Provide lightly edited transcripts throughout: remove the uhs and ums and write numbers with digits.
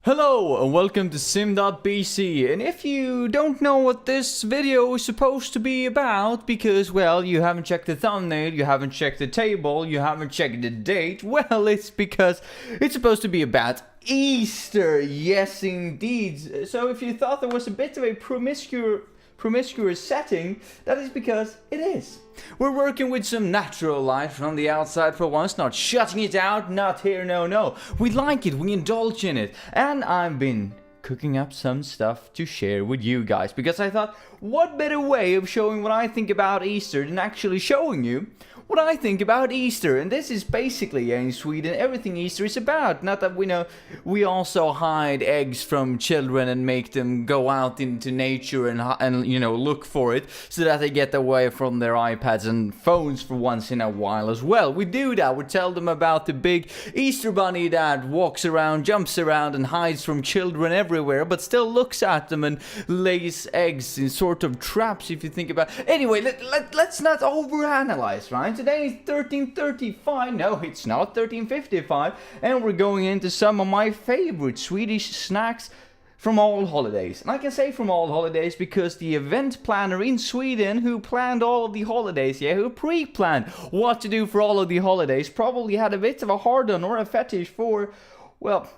Hello and welcome to sim.bc, and if you don't know what this video is supposed to be about because, well, you haven't checked the thumbnail, you haven't checked the table, you haven't checked the date, well, it's because it's supposed to be about Easter, yes indeed. So if you thought there was a bit of a promiscuous setting, that is because it is. We're working with some natural light from the outside for once, not shutting it out, not here, no. We like it, we indulge in it, and I've been cooking up some stuff to share with you guys, because I thought, what better way of showing what I think about Easter than actually showing you what I think about Easter. And this is basically, in Sweden, everything Easter is about. Not that we know, we also hide eggs from children and make them go out into nature and you know, look for it so that they get away from their iPads and phones for once in a while as well. We do that. We tell them about the big Easter bunny that walks around, jumps around and hides from children everywhere, but still looks at them and lays eggs in sort of traps, if you think about it. Anyway, let's not overanalyze, right? Today is 13:35, no it's not, 13:55, and we're going into some of my favorite Swedish snacks from all holidays. And I can say from all holidays because the event planner in Sweden who planned all of the holidays, who pre-planned what to do for all of the holidays, probably had a bit of a hard-on or a fetish for, well,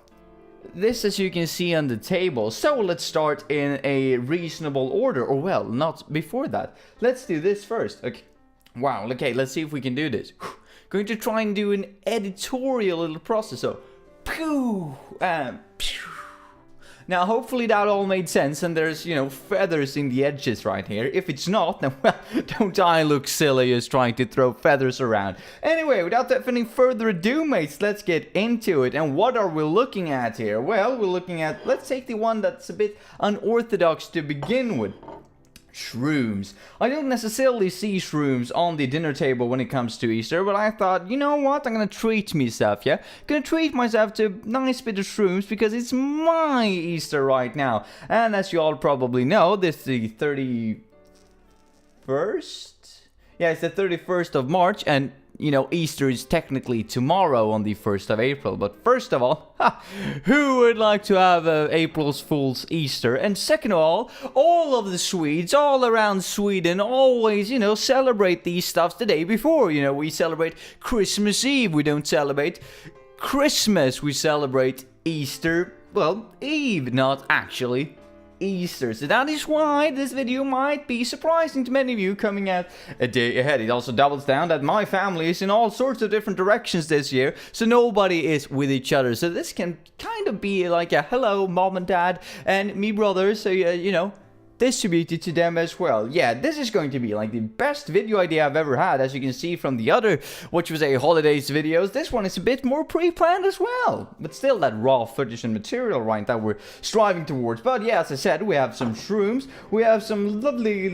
this, as you can see on the table. So let's start in a reasonable order, or well, not before that. Let's do this first. Okay. Wow, okay, let's see if we can do this. Going to try and do an editorial little process. So, pew, pew. Now, hopefully that all made sense, and there's, you know, feathers in the edges right here. If it's not, then, well, don't I look silly as trying to throw feathers around. Anyway, without any further ado, mates, let's get into it. And what are we looking at here? Well, we're looking at, let's take the one that's a bit unorthodox to begin with. Shrooms. I don't necessarily see shrooms on the dinner table when it comes to Easter, but I thought, you know what, I'm gonna treat myself, Gonna treat myself to a nice bit of shrooms because it's my Easter right now. And as you all probably know, this is the 31st? Yeah, it's the 31st of March, and you know, Easter is technically tomorrow on the 1st of April. But first of all, who would like to have April's Fool's Easter? And second of all of the Swedes all around Sweden always, you know, celebrate these stuffs the day before. You know, we celebrate Christmas Eve. We don't celebrate Christmas. We celebrate Easter, well, Eve, not actually Easter. So that is why this video might be surprising to many of you coming out a day ahead. It also doubles down that my family is in all sorts of different directions this year, so nobody is with each other. So this can kind of be like a hello mom and dad and me brother, so you know, distributed to them as well. Yeah, this is going to be like the best video idea I've ever had, as you can see from the other, what you would say, holidays videos. This one is a bit more pre-planned as well, but still that raw footage and material, right, that we're striving towards. But yeah, as I said, we have some shrooms, we have some lovely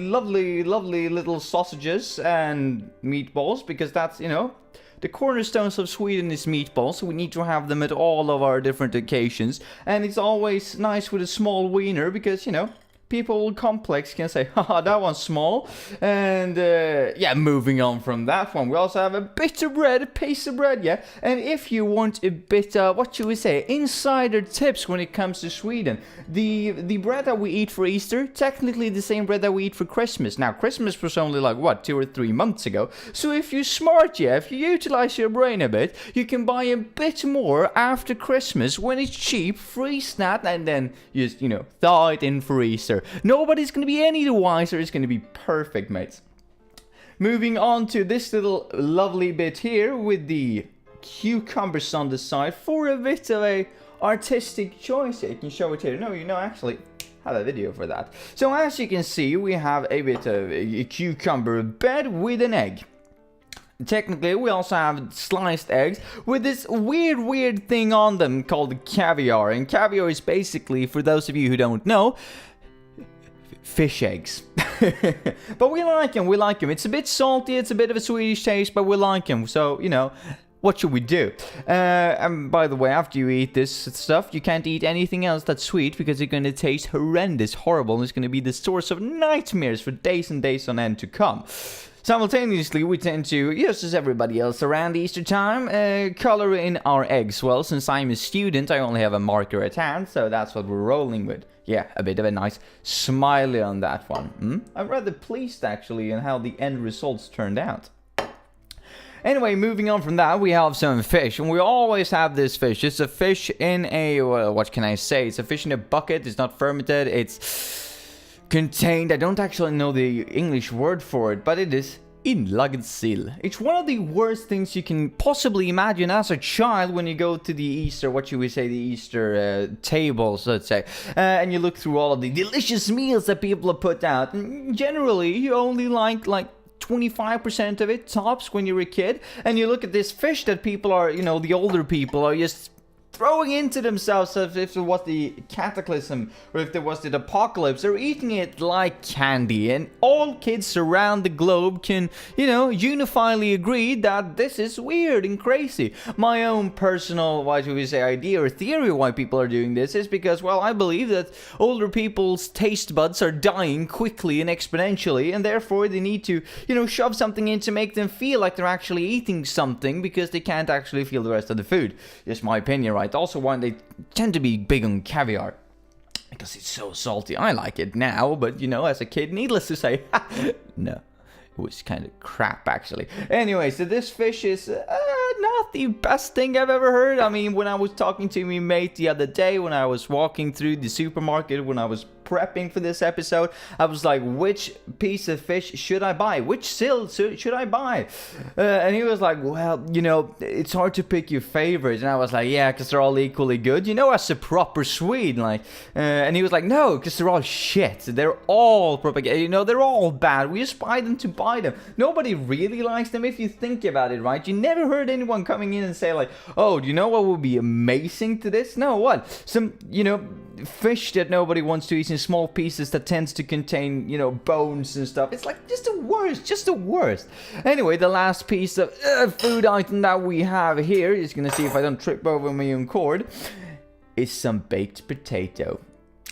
little sausages and meatballs, because that's, you know, the cornerstones of Sweden is meatballs, so we need to have them at all of our different occasions. And it's always nice with a small wiener, because, you know, people complex can say, haha, that one's small. And yeah, moving on from that one, we also have a bit of bread, a piece of bread, yeah. And if you want a bit, what should we say, insider tips when it comes to Sweden, the bread that we eat for Easter, technically the same bread that we eat for Christmas. Now, Christmas was only like, what, 2 or 3 months ago. So if you're smart, yeah, if you utilize your brain a bit, you can buy a bit more after Christmas when it's cheap, freeze that, and then just, you know, thaw it in for Easter. Nobody's going to be any the wiser. It's going to be perfect, mates. Moving on to this little lovely bit here with the cucumbers on the side for a bit of a artistic choice. You can show it here. No, you know, actually have a video for that. So as you can see, we have a bit of a cucumber bed with an egg. Technically, we also have sliced eggs with this weird thing on them called caviar. And caviar is basically, for those of you who don't know, fish eggs. But we like them. It's a bit salty, it's a bit of a Swedish taste, but we like them. So, you know, what should we do? And by the way, after you eat this stuff, you can't eat anything else that's sweet because it's going to taste horrendous, horrible, and it's going to be the source of nightmares for days and days on end to come. Simultaneously, we tend to, just as everybody else around Easter time, color in our eggs. Well, since I'm a student, I only have a marker at hand, so that's what we're rolling with. Yeah, a bit of a nice smiley on that one. I'm rather pleased, actually, in how the end results turned out. Anyway, moving on from that, we have some fish, and we always have this fish. It's a fish in a, what can I say? It's a fish in a bucket. It's not fermented. It's contained, I don't actually know the English word for it, but it is inlagd sill. It's one of the worst things you can possibly imagine as a child when you go to the Easter, what should we say, the Easter tables, let's say, and you look through all of the delicious meals that people have put out. And generally, you only like 25% of it tops when you're a kid, and you look at this fish that people are, the older people are just throwing into themselves as if it was the cataclysm or if there was the apocalypse. They're eating it like candy, and all kids around the globe can, unifyingly agree that this is weird and crazy. My own personal, why should we say, idea or theory why people are doing this is because, well, I believe that older people's taste buds are dying quickly and exponentially, and therefore they need to, shove something in to make them feel like they're actually eating something because they can't actually feel the rest of the food. Just my opinion, right? Also, one, they tend to be big on caviar because it's so salty. I like it now, but as a kid, needless to say, no, it was kind of crap actually. Anyway, so this fish is not the best thing I've ever heard. I mean, when I was talking to my mate the other day, when I was walking through the supermarket, when I was prepping for this episode, I was like, which piece of fish should I buy? Which sill should I buy? And he was like, well, it's hard to pick your favorites. And I was like, yeah, because they're all equally good. As a proper Swede, and he was like, no, because they're all shit. They're all propaganda. They're all bad. We just buy them to buy them. Nobody really likes them if you think about it, right? You never heard anyone coming in and say like, oh, do you know what would be amazing to this? No, what? Some, fish that nobody wants to eat in small pieces that tends to contain, bones and stuff. It's like just the worst. Anyway, the last piece of food item that we have here, is gonna see if I don't trip over my own cord, is some baked potato.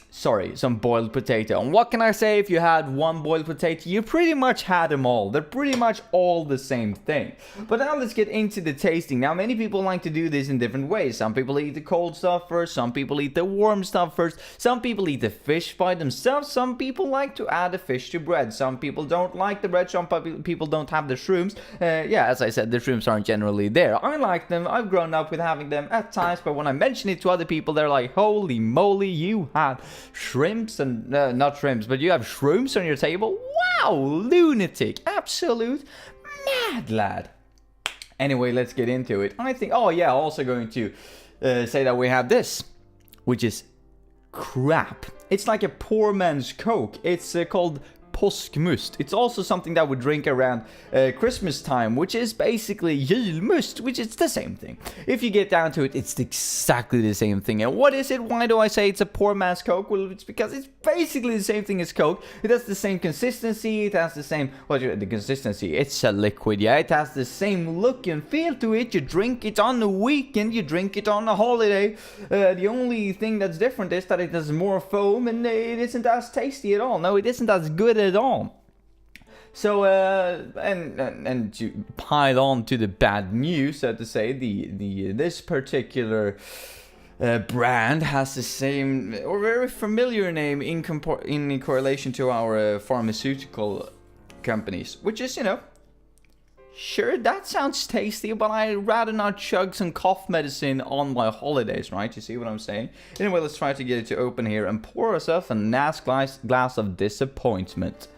Sorry, some boiled potato. And what can I say? If you had one boiled potato, you pretty much had them all. They're pretty much all the same thing. But now let's get into the tasting. Now, many people like to do this in different ways. Some people eat the cold stuff first. Some people eat the warm stuff first. Some people eat the fish by themselves. Some people like to add the fish to bread. Some people don't like the bread. Some people don't have the shrooms. As I said, the shrooms aren't generally there. I like them. I've grown up with having them at times. But when I mention it to other people, they're like, holy moly, you have shrimps and not shrimps, but you have shrooms on your table? Wow, lunatic, absolute mad lad. Anyway, let's get into it. I think, also going to say that we have this, which is crap. It's like a poor man's Coke. It's called påskmust. It's also something that we drink around Christmas time, which is basically julmust, which is the same thing. If you get down to it, it's exactly the same thing. And what is it? Why do I say it's a poor man's Coke? Well, it's because it's basically the same thing as Coke. It has the same consistency. It has the same, the consistency. It's a liquid, yeah. It has the same look and feel to it. You drink it on the weekend. You drink it on a holiday. The only thing that's different is that it has more foam and it isn't as tasty at all. No, it isn't as good at all. So and to pile on to the bad news, so to say, this particular brand has the same or very familiar name in correlation to our pharmaceutical companies, which is, sure, that sounds tasty, but I'd rather not chug some cough medicine on my holidays, right? You see what I'm saying? Anyway, let's try to get it to open here and pour ourselves a nice glass of disappointment.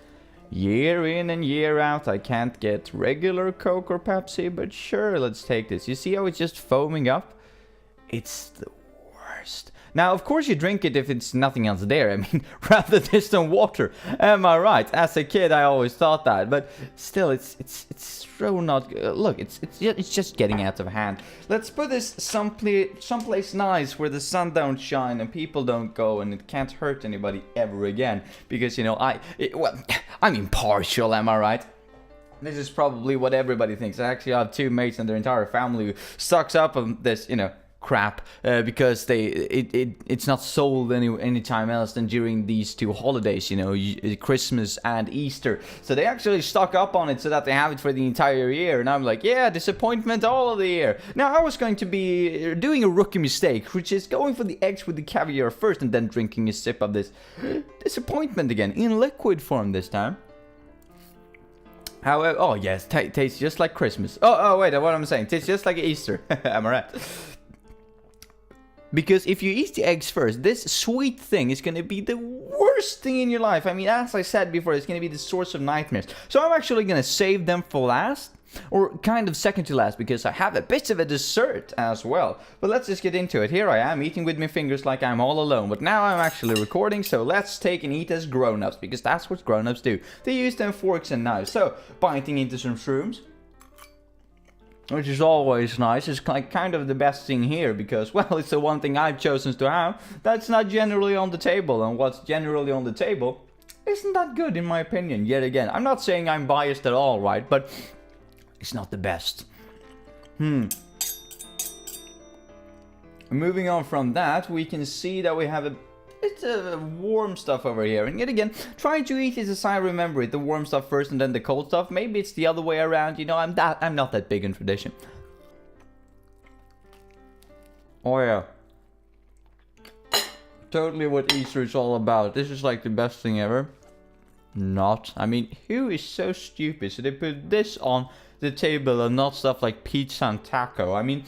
Year in and year out, I can't get regular Coke or Pepsi, but sure, let's take this. You see how it's just foaming up? It's the worst. Now, of course, you drink it if it's nothing else there. I mean, rather this than water. Am I right? As a kid, I always thought that, but still, it's so not good. Look, it's just getting out of hand. Let's put this someplace nice where the sun don't shine and people don't go, and it can't hurt anybody ever again. Because I'm impartial. Am I right? This is probably what everybody thinks. I actually have 2 mates and their entire family who stocks up on this, crap, because it's not sold any time else than during these 2 holidays, Christmas and Easter. So they actually stock up on it so that they have it for the entire year. And I'm like, yeah, disappointment all of the year. Now I was going to be doing a rookie mistake, which is going for the eggs with the caviar first and then drinking a sip of this disappointment again in liquid form this time. However, oh yes, tastes just like Christmas. Oh wait, what I'm saying, tastes just like Easter. Am I right? Because if you eat the eggs first, this sweet thing is going to be the worst thing in your life. I mean, as I said before, it's going to be the source of nightmares. So I'm actually going to save them for last, or kind of second to last, because I have a bit of a dessert as well. But let's just get into it. Here I am, eating with my fingers like I'm all alone. But now I'm actually recording, so let's take and eat as grown-ups, because that's what grown-ups do. They use them forks and knives. So, biting into some shrooms, which is always nice. It's like kind of the best thing here, because, well, it's the one thing I've chosen to have that's not generally on the table, and what's generally on the table isn't that good in my opinion. Yet again, I'm not saying I'm biased at all, right? But it's not the best. Moving on from that, we can see that we have it's a warm stuff over here. And yet again, trying to eat it as I remember it. The warm stuff first and then the cold stuff. Maybe it's the other way around. I'm not that big in tradition. Oh yeah. Totally what Easter is all about. This is like the best thing ever. Not. I mean, who is so stupid? So they put this on the table and not stuff like pizza and taco. I mean,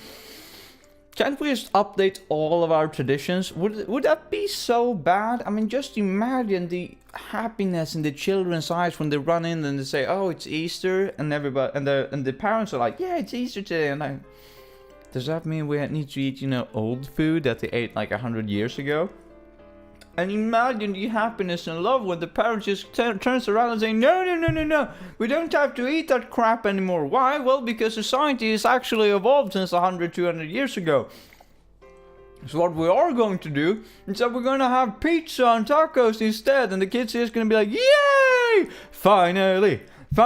can't we just update all of our traditions? Would that be so bad? I mean, just imagine the happiness in the children's eyes when they run in and they say, "Oh, it's Easter," and everybody and the parents are like, "Yeah, it's Easter today." And like, does that mean we need to eat, old food that they ate like 100 years ago? And imagine the happiness and love when the parents just turns around and say, no, we don't have to eat that crap anymore. Why? Well, because society has actually evolved since 100, 200 years ago. So what we are going to do is that we're going to have pizza and tacos instead, and the kids are just going to be like, yay! Finally! It's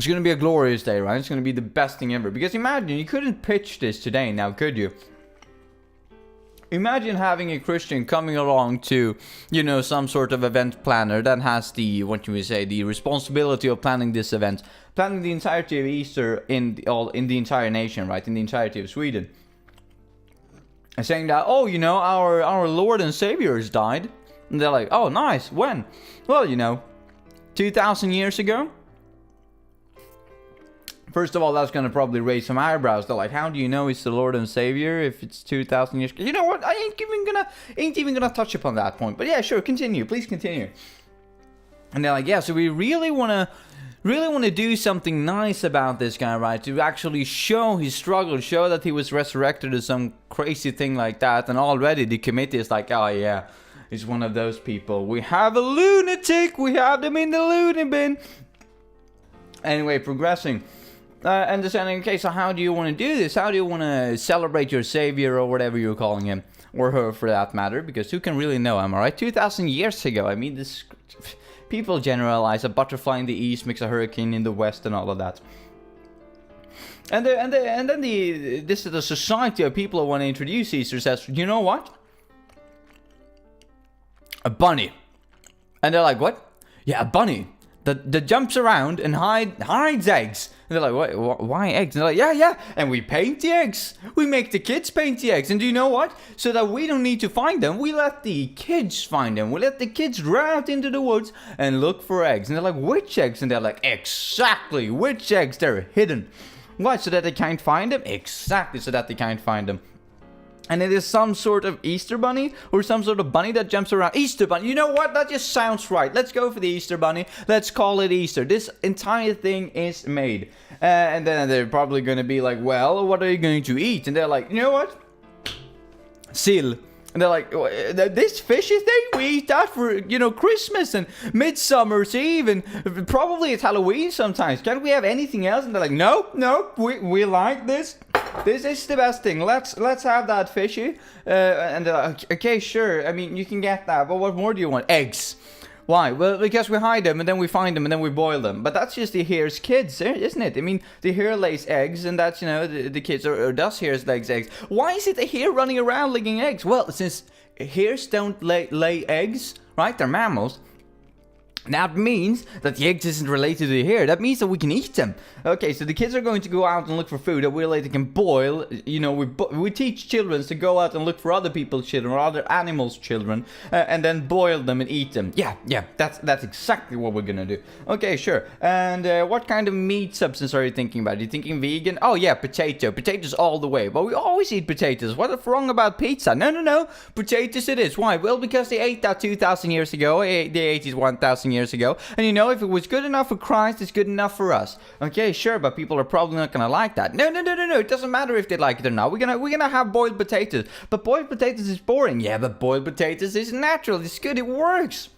going to be a glorious day, right? It's going to be the best thing ever. Because imagine, you couldn't pitch this today now, could you? Imagine having a Christian coming along to, some sort of event planner that has the responsibility of planning this event, planning the entirety of Easter in the entire nation, right, in the entirety of Sweden, and saying that, oh, our Lord and Savior has died, and they're like, oh, nice, when? Well, 2,000 years ago. First of all, that's going to probably raise some eyebrows. They're like, how do you know he's the Lord and Savior if it's 2,000 years? You know what? I ain't even gonna touch upon that point. But yeah, sure, continue. Please continue. And they're like, yeah, so we really want to do something nice about this guy, right? To actually show his struggle, show that he was resurrected or some crazy thing like that. And already the committee is like, oh yeah, he's one of those people. We have a lunatic. We have them in the loony bin. Anyway, progressing. And saying, okay, so how do you want to do this? How do you want to celebrate your savior or whatever you're calling him? Or her for that matter, because who can really know, am I right? 2,000 years ago, I mean, this people generalize. A butterfly in the east makes a hurricane in the west and all of that. And then this is the society of people who want to introduce Easter says, you know what? A bunny. And they're like, what? Yeah, a bunny that jumps around and hides eggs. And they're like, why eggs? And they're like, yeah, and we paint the eggs. We make the kids paint the eggs. And do you know what? So that we don't need to find them, we let the kids find them. We let the kids run out into the woods and look for eggs. And they're like, which eggs? And they're like, exactly, which eggs? They're hidden. Why? So that they can't find them? Exactly, so that they can't find them. And it is some sort of Easter bunny or some sort of bunny that jumps around. Easter bunny. You know what? That just sounds right. Let's go for the Easter bunny. Let's call it Easter. This entire thing is made. And then they're probably going to be like, well, what are you going to eat? And they're like, you know what? Seal. And they're like, this fishy thing, we eat that for, Christmas and Midsummer's Eve and probably it's Halloween sometimes. Can't we have anything else? And they're like, no, we like this. This is the best thing. Let's have that fishy. And they're like, okay, sure. I mean, you can get that. But what more do you want? Eggs. Why? Well, because we hide them and then we find them and then we boil them. But that's just the hare's kids, isn't it? I mean, the hare lays eggs and that's, the kids, or does hares lay eggs? Why is it a hare running around laying eggs? Well, since hares don't lay eggs, right? They're mammals. That means that the eggs isn't related to the hare. That means that we can eat them. Okay, so the kids are going to go out and look for food that we later can boil. We teach children to go out and look for other people's children or other animals' children, and then boil them and eat them. Yeah, that's exactly what we're gonna do. Okay, sure. And what kind of meat substance are you thinking about? Are you thinking vegan? Oh yeah, potatoes all the way. But we always eat potatoes. What's wrong about pizza? No, potatoes it is. Why? Well, because they ate that 2,000 years ago. They ate it 1,000 years ago, and if it was good enough for Christ, it's good enough for us. Okay, sure, but people are probably not gonna like that. No, it doesn't matter if they like it or not. We're gonna have boiled potatoes, but boiled potatoes is boring. Yeah, but boiled potatoes is natural. It's good. It works.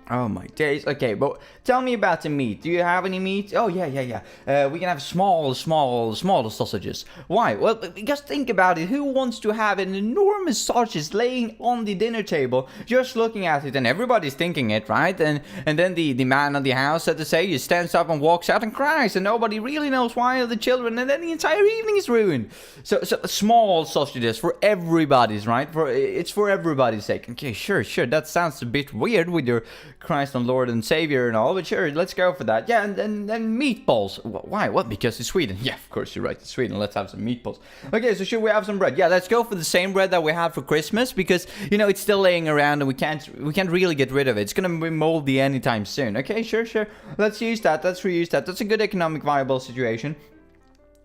Oh my days. Okay, but tell me about the meat. Do you have any meat? Oh yeah. We can have small sausages. Why? Well, because think about it. Who wants to have an enormous sausage laying on the dinner table, just looking at it, and everybody's thinking it, right? And then the man of the house, so to say, he stands up and walks out and cries, and nobody really knows why of the children, and then the entire evening is ruined. So small sausages for everybody's, right? It's for everybody's sake. Okay, sure. That sounds a bit weird with your Christ and Lord and Savior and all, but sure, let's go for that. Yeah, and then meatballs. Why? What? Because it's Sweden. Yeah, of course you're right. It's Sweden. Let's have some meatballs. Okay, so should we have some bread? Yeah, let's go for the same bread that we had for Christmas, because it's still laying around and we can't really get rid of it. It's gonna be moldy anytime soon. Okay, sure. Let's use that. Let's reuse that. That's a good economic viable situation.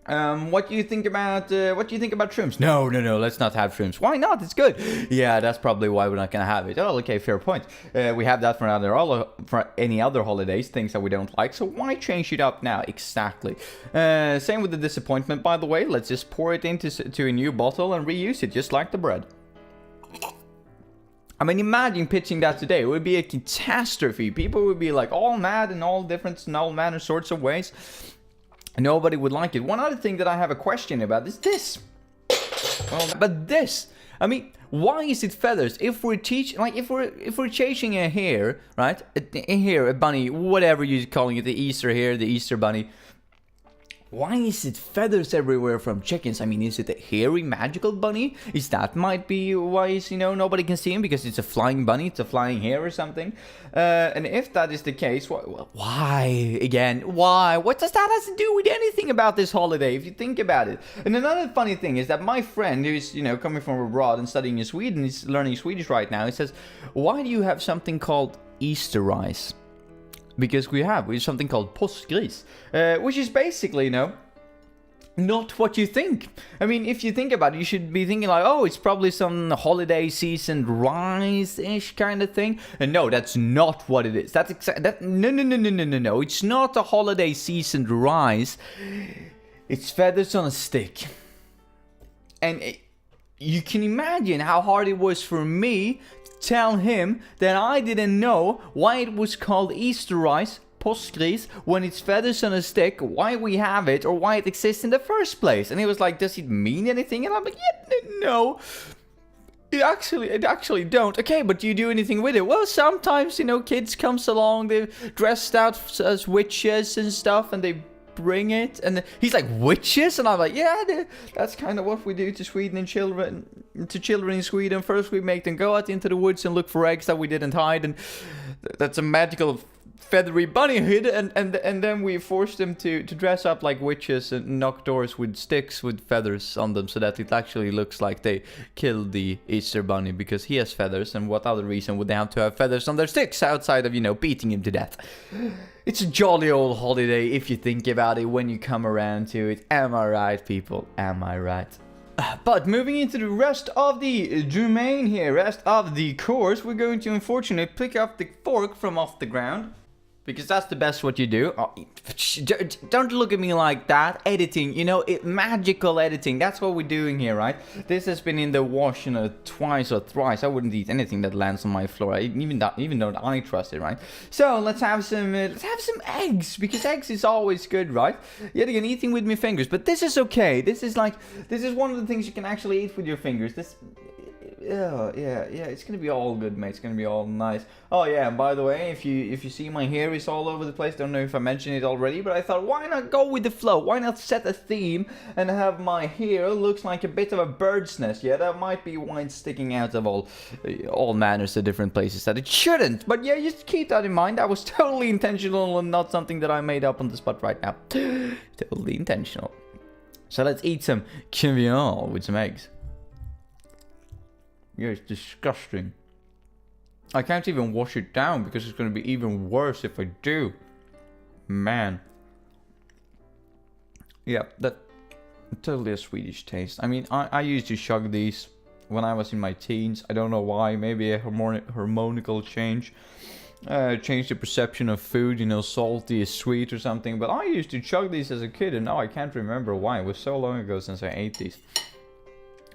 What do you think about shrooms? No, let's not have shrooms. Why not? It's good. Yeah, that's probably why we're not gonna have it. Oh, okay, fair point. We have that for any other holidays, things that we don't like. So why change it up now? Exactly. Same with the disappointment, by the way. Let's just pour it into a new bottle and reuse it, just like the bread. I mean, imagine pitching that today. It would be a catastrophe. People would be like all mad in all different and all manner sorts of ways. Nobody would like it. One other thing that I have a question about is this. But this, I mean, why is it feathers? If we're chasing a hare, right? A bunny, whatever you're calling it, the Easter hare, the Easter bunny. Why is it feathers everywhere from chickens? I mean, is it a hairy magical bunny? Might be why nobody can see him, because it's a flying bunny, it's a flying hare or something. And if that is the case, why? Again, why? What does that have to do with anything about this holiday, if you think about it? And another funny thing is that my friend, who's, coming from abroad and studying in Sweden, he's learning Swedish right now, he says, why do you have something called Easter rice? Because we have something called påskgris, which is basically, not what you think. I mean, if you think about it, you should be thinking like, oh, it's probably some holiday seasoned rice-ish kind of thing. And no, that's not what it is. No. It's not a holiday seasoned rice. It's feathers on a stick. And you can imagine how hard it was for me tell him that I didn't know why it was called Easter rice, påskgris, when it's feathers on a stick, why we have it, or why it exists in the first place. And he was like, does it mean anything? And I'm like, yeah, no. It actually don't. Okay, but do you do anything with it? Well, sometimes, kids comes along, they're dressed out as witches and stuff, and they bring it, and he's like, witches? And I'm like, yeah, that's kind of what we do to children in Sweden. First we make them go out into the woods and look for eggs that we didn't hide, and that's a magical feathery bunny hood, and then we force them to dress up like witches and knock doors with sticks with feathers on them, so that it actually looks like they killed the Easter bunny because he has feathers. And what other reason would they have to have feathers on their sticks outside of beating him to death? It's a jolly old holiday if you think about it when you come around to it. Am I right, people? Am I right? But moving into the rest of the domain here, rest of the course, we're going to unfortunately pick up the fork from off the ground. Because that's the best what you do. Oh, don't look at me like that. Editing, magical editing. That's what we're doing here, right? This has been in the wash, twice or thrice. I wouldn't eat anything that lands on my floor, even though I trust it, right? So let's have some eggs, because eggs is always good, right? Yet again, eating with my fingers, but this is okay. This is one of the things you can actually eat with your fingers. yeah, it's gonna be all good, mate. It's gonna be all nice. Oh yeah, and by the way, if you see my hair is all over the place, don't know if I mentioned it already, but I thought, why not go with the flow? Why not set a theme and have my hair looks like a bit of a bird's nest? Yeah, that might be why it's sticking out of all manners of different places that it shouldn't. But yeah, just keep that in mind. That was totally intentional and not something that I made up on the spot right now. Totally intentional. So let's eat some caviar with some eggs. Yeah, it's disgusting. I can't even wash it down because it's going to be even worse if I do. Man. Yeah, that's totally a Swedish taste. I mean, I used to chug these when I was in my teens. I don't know why. Maybe a hormonal change. Changed the perception of food. You know, salty is sweet or something. But I used to chug these as a kid and now I can't remember why. It was so long ago since I ate these.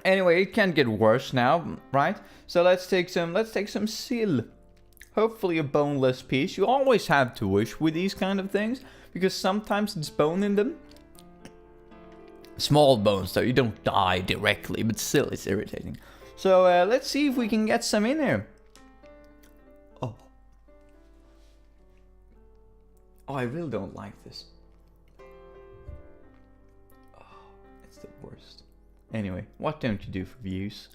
Anyway, it can't get worse now, right? So let's take some sill. Hopefully a boneless piece. You always have to wish with these kind of things because sometimes it's bone in them. Small bones though, you don't die directly, but still it's irritating. So let's see if we can get some in here. Oh, I really don't like this. Oh, it's the worst. Anyway, what don't you do for views?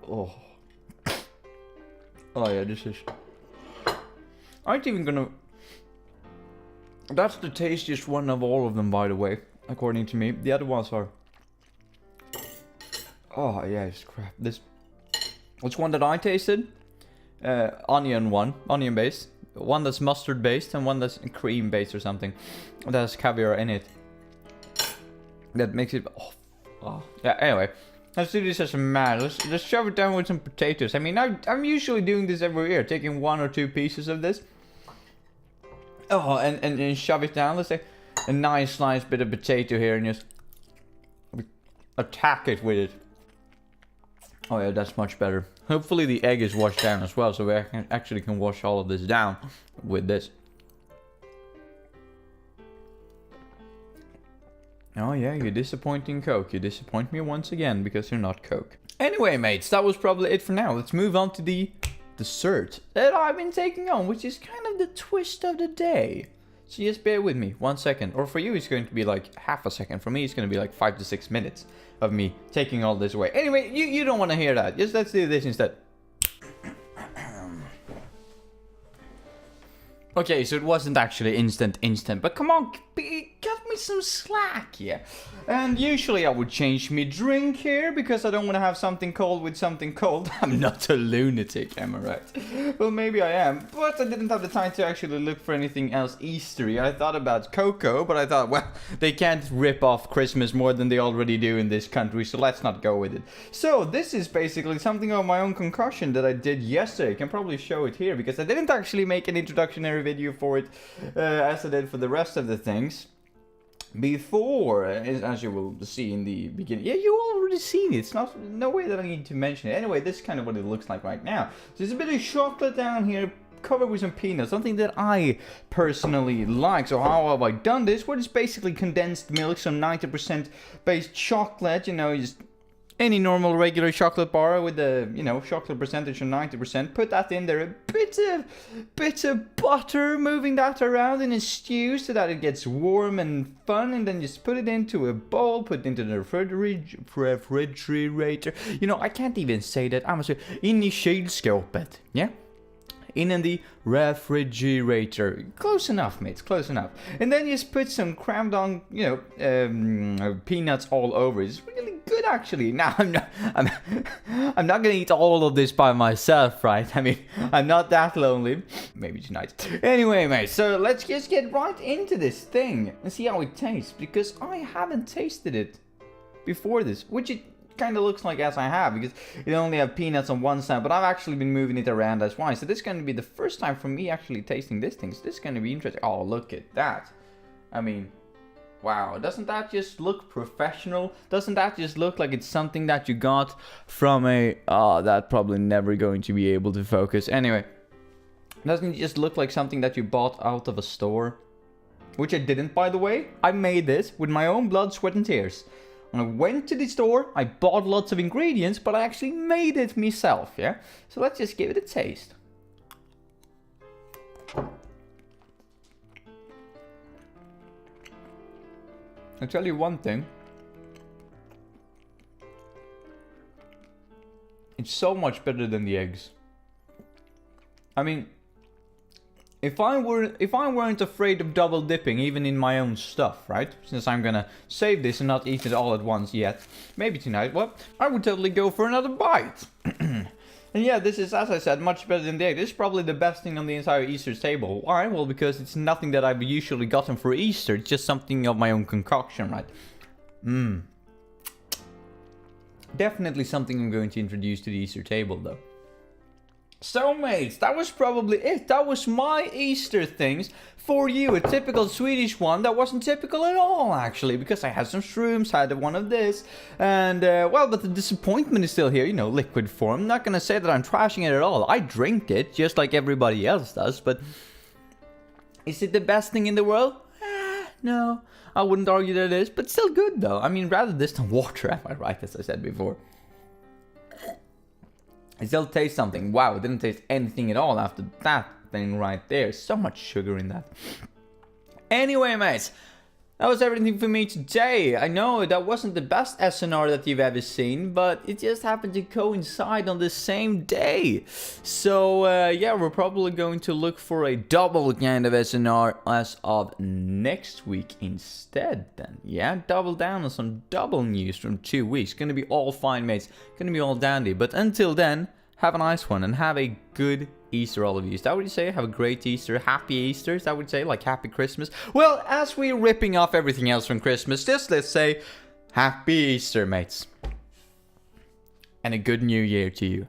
Oh. Oh yeah, this is... I ain't even gonna... That's the tastiest one of all of them, by the way, according to me. The other ones are... Oh yeah, it's crap. This... Which one that I tasted? Onion based. One that's mustard based and one that's cream based or something. That has caviar in it. That makes it... Oh. Yeah, anyway. Let's do this as a man. Let's shove it down with some potatoes. I mean, I'm usually doing this every year. Taking 1 or 2 pieces of this. Oh, and shove it down. Let's say a nice bit of potato here and just attack it with it. Oh yeah, that's much better. Hopefully the egg is washed down as well, so we actually can wash all of this down with this. Oh yeah, you disappointing Coke. You disappoint me once again because you're not Coke. Anyway, mates, that was probably it for now. Let's move on to the dessert that I've been taking on, which is kind of the twist of the day. So just bear with me 1 second. Or for you, it's going to be like half a second. For me, it's going to be like 5 to 6 minutes of me taking all this away. Anyway, you don't want to hear that. Just let's do this instead. Okay, so it wasn't actually instant, but come on, cut me some slack, yeah. And usually I would change me drink here, because I don't want to have something cold with something cold. I'm not a lunatic, am I right? Well, maybe I am, but I didn't have the time to actually look for anything else Eastery. I thought about cocoa, but I thought, well, they can't rip off Christmas more than they already do in this country, so let's not go with it. So, this is basically something of my own concoction that I did yesterday. I can probably show it here, because I didn't actually make an introductory video for it as I did for the rest of the things before, as you will see in the beginning. Yeah, you already seen it. It's no way that I need to mention it. Anyway, this is kind of what it looks like right now. So there's a bit of chocolate down here covered with some peanuts, something that I personally like. So how have I done this? Well, it's basically condensed milk, some 90% based chocolate, you know, just any normal regular chocolate bar with the, you know, chocolate percentage of 90%. Put that in there, a bit of butter, moving that around in a stew so that it gets warm and fun, and then just put it into a bowl, put it into the refrigerator. You know, I can't even say that. I'm sorry. In i kylskåpet, yeah? In the refrigerator. Close enough, mates, close enough. And then just put some crammed on, you know, peanuts all over. It's really good, actually. Now, I'm not gonna eat all of this by myself, right? I mean, I'm not that lonely. Maybe tonight. Anyway, mates, so let's just get right into this thing and see how it tastes, because I haven't tasted it before this, which it kind of looks like as I have, because it only have peanuts on one side, but I've actually been moving it around as well. So this is going to be the first time for me actually tasting this thing. So this is going to be interesting. Oh, look at that. I mean, wow. Doesn't that just look professional? Doesn't that just look like it's something that you got from a... Oh, that probably never going to be able to focus. Anyway, doesn't it just look like something that you bought out of a store? which I didn't, by the way. I made this with my own blood, sweat, and tears. When I went to the store, I bought lots of ingredients, but I actually made it myself, yeah? So let's just give it a taste. I'll tell you one thing. It's so much better than the eggs. I mean, if I weren't afraid of double dipping even in my own stuff, right? Since I'm gonna save this and not eat it all at once yet, maybe tonight, well, I would totally go for another bite. And yeah, this is, as I said, much better than the egg. This is probably the best thing on the entire Easter table. Why? Well, because it's nothing that I've usually gotten for Easter. It's just something of my own concoction, right? Definitely something I'm going to introduce to the Easter table, though. So, mates, that was probably it. That was my Easter things for you. A typical Swedish one that wasn't typical at all, actually, because I had some shrooms, had one of this, and, well, but the disappointment is still here, you know, liquid form. I'm not gonna say that I'm trashing it at all. I drink it, just like everybody else does, but is it the best thing in the world? No, I wouldn't argue that it is, but still good, though. I mean, rather this than water, am I right, as I said before. It still tastes something. Wow, it didn't taste anything at all after that thing right there. So much sugar in that. Anyway, mates, that was everything for me today. I know that wasn't the best SNR that you've ever seen, but it just happened to coincide on the same day. So, yeah, we're probably going to look for a double kind of SNR as of next week instead then. Yeah, double down on some double news from 2 weeks. Gonna be all fine, mates. Gonna be all dandy. But until then, have a nice one and have a good Easter, all of you. Is that what you say? Have a great Easter. Happy Easter. Is that what you say? Like Happy Christmas? Well, as we're ripping off everything else from Christmas, just let's say Happy Easter, mates. And a good new year to you.